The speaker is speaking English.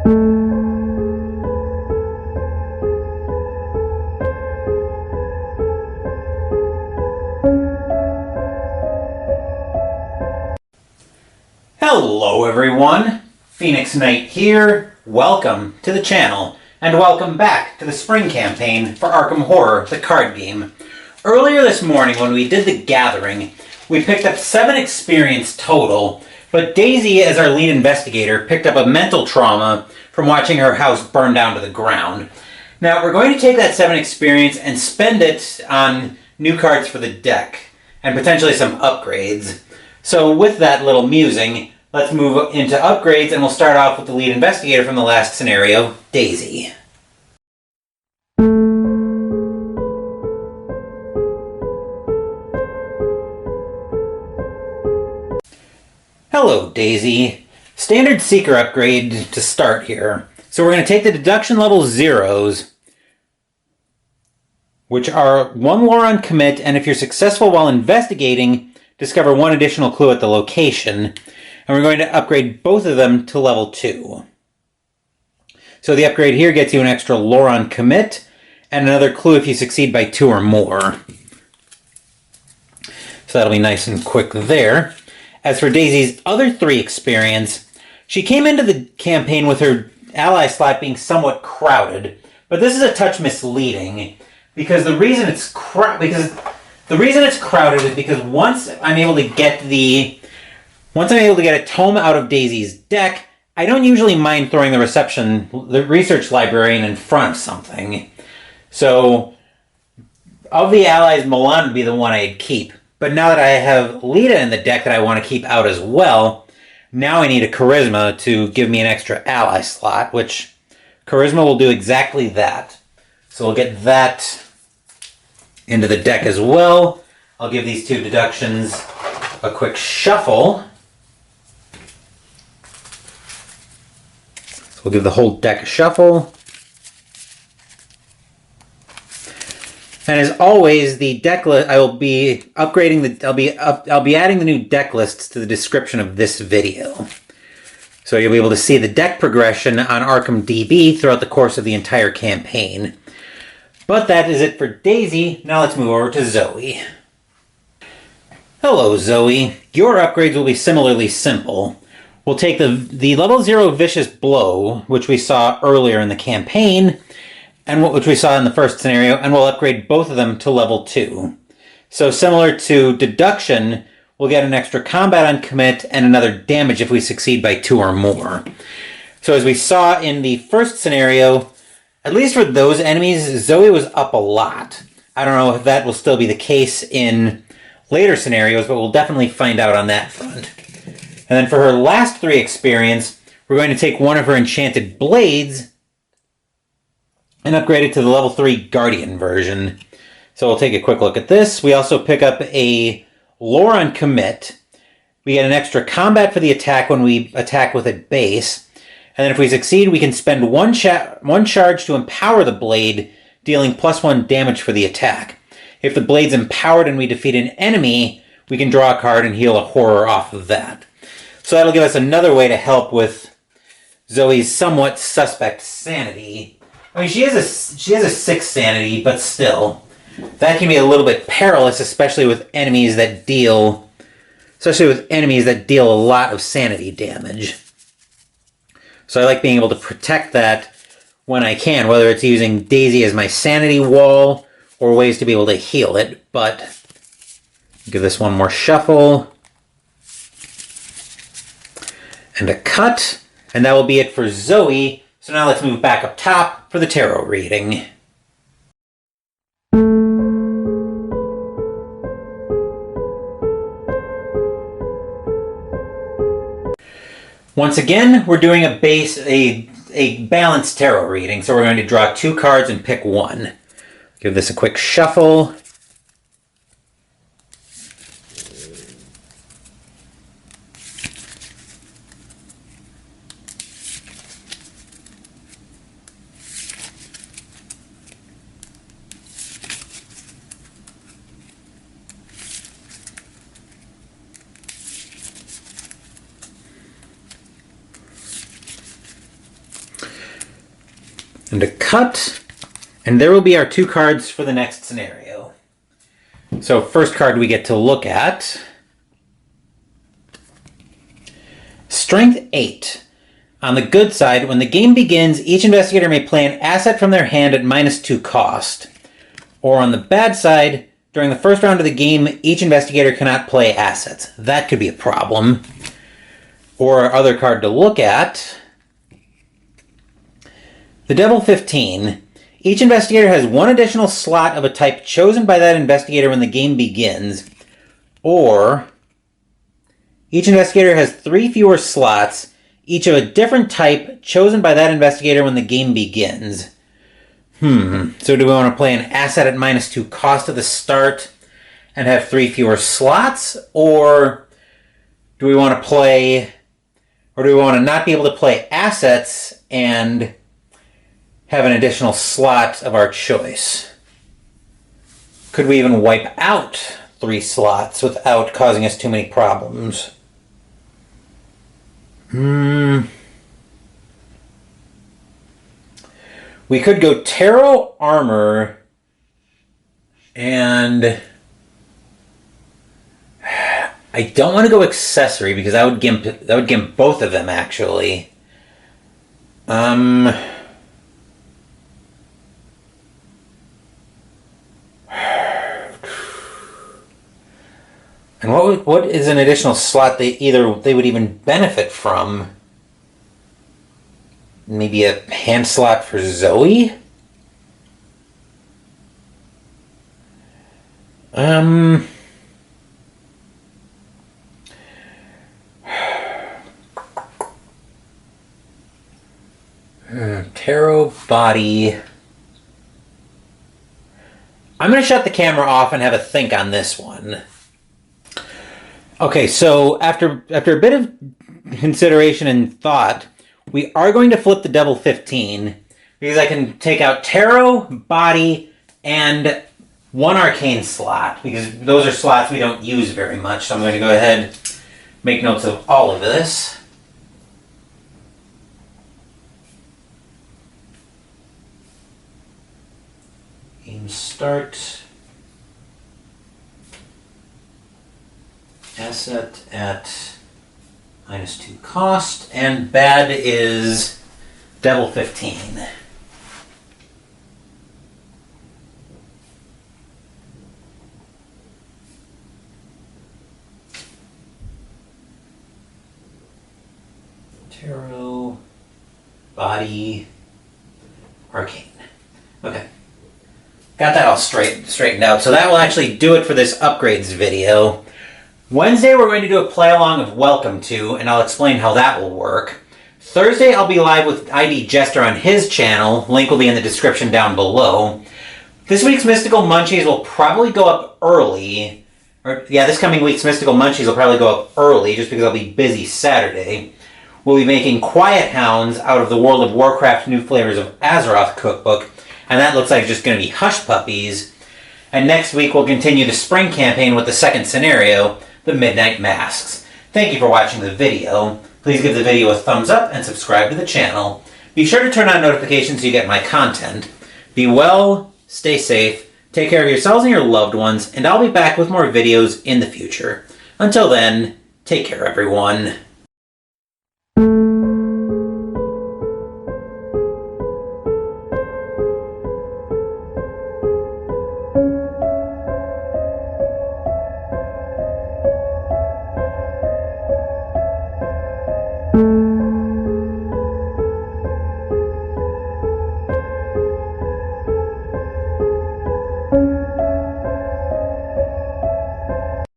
Hello everyone, Phoenix Knight here. Welcome to the channel, and welcome back to the spring campaign for Arkham Horror, the card game. Earlier this morning when we did the gathering, we picked up 7 experience total, but Daisy, as our lead investigator, picked up a mental trauma from watching her house burn down to the ground. Now we're going to take that 7 experience and spend it on new cards for the deck, and potentially some upgrades. So with that little musing, let's move into upgrades, and we'll start off with the lead investigator from the last scenario, Daisy. Hello, Daisy. Standard Seeker upgrade to start here. So we're going to take the deduction level 0s, which are 1 lore on commit, and if you're successful while investigating, discover 1 additional clue at the location. And we're going to upgrade both of them to level 2. So the upgrade here gets you an extra lore on commit, and another clue if you succeed by 2 or more. So that'll be nice and quick there. As for Daisy's other 3 experience, she came into the campaign with her ally slot being somewhat crowded, but this is a touch misleading, because the reason it's crowded is because once I'm able to get a tome out of Daisy's deck, I don't usually mind throwing the research librarian in front of something. So, of the allies, Milan would be the one I'd keep. But now that I have Lita in the deck that I want to keep out as well, now I need a Charisma to give me an extra ally slot, which Charisma will do exactly that. So we'll get that into the deck as well. I'll give these 2 deductions a quick shuffle. We'll give the whole deck a shuffle. And as always, the deck list, I will be upgrading I'll be adding the new deck lists to the description of this video. So you'll be able to see the deck progression on Arkham DB throughout the course of the entire campaign. But that is it for Daisy. Now let's move over to Zoe. Hello, Zoe. Your upgrades will be similarly simple. We'll take the level 0 Vicious Blow, which we saw earlier in the campaign, and which we saw in the first scenario, and we'll upgrade both of them to level 2. So similar to Deduction, we'll get an extra combat on commit and another damage if we succeed by 2 or more. So as we saw in the first scenario, at least for those enemies, Zoe was up a lot. I don't know if that will still be the case in later scenarios, but we'll definitely find out on that front. And then for her last 3 experience, we're going to take one of her enchanted blades and upgrade it to the level 3 Guardian version. So we'll take a quick look at this. We also pick up a lore on commit. We get an extra combat for the attack when we attack with a base. And then if we succeed, we can spend one charge to empower the blade, dealing +1 damage for the attack. If the blade's empowered and we defeat an enemy, we can draw a card and heal a horror off of that. So that'll give us another way to help with Zoe's somewhat suspect sanity. I mean, she has a 6 sanity, but still, that can be a little bit perilous, especially with enemies that deal a lot of sanity damage. So I like being able to protect that when I can, whether it's using Daisy as my sanity wall or ways to be able to heal it. But give this one more shuffle and a cut, and that will be it for Zoe. So now let's move back up top for the tarot reading. Once again, we're doing a balanced tarot reading, so we're going to draw 2 cards and pick one. Give this a quick shuffle. And a cut. And there will be our 2 cards for the next scenario. So first card we get to look at. Strength 8. On the good side, when the game begins, each investigator may play an asset from their hand at -2 cost. Or on the bad side, during the first round of the game, each investigator cannot play assets. That could be a problem. Or our other card to look at, the Devil 15. Each investigator has 1 additional slot of a type chosen by that investigator when the game begins. Or each investigator has 3 fewer slots, each of a different type chosen by that investigator when the game begins. So do we want to play an asset at -2 cost at the start and have 3 fewer slots? Or do we want to play, or do we want to not be able to play assets and have an additional slot of our choice? Could we even wipe out 3 slots without causing us too many problems? We could go Tarot Armor and I don't want to go Accessory because that would gimp both of them actually. And what is an additional slot they would even benefit from? Maybe a hand slot for Zoe? Tarot Body. I'm going to shut the camera off and have a think on this one. Okay, so after a bit of consideration and thought, we are going to flip the Devil 15 because I can take out Tarot, Body, and 1 Arcane slot because those are slots we don't use very much. So I'm going to go ahead and make notes of all of this. Game start. Asset at -2 cost, and bad is Devil 15. Tarot, Body, Arcane. Okay. Got that all straightened out. So that will actually do it for this upgrades video. Wednesday, we're going to do a play-along of Welcome To, and I'll explain how that will work. Thursday, I'll be live with ID Jester on his channel. Link will be in the description down below. This week's Mystical Munchies will probably go up early. This coming week's Mystical Munchies will probably go up early, just because I'll be busy Saturday. We'll be making Quiet Hounds out of the World of Warcraft New Flavors of Azeroth cookbook, and that looks like it's just going to be Hush Puppies. And next week, we'll continue the spring campaign with the second scenario, the Midnight Masks. Thank you for watching the video. Please give the video a thumbs up and subscribe to the channel. Be sure to turn on notifications so you get my content. Be well, stay safe, take care of yourselves and your loved ones, and I'll be back with more videos in the future. Until then, take care everyone.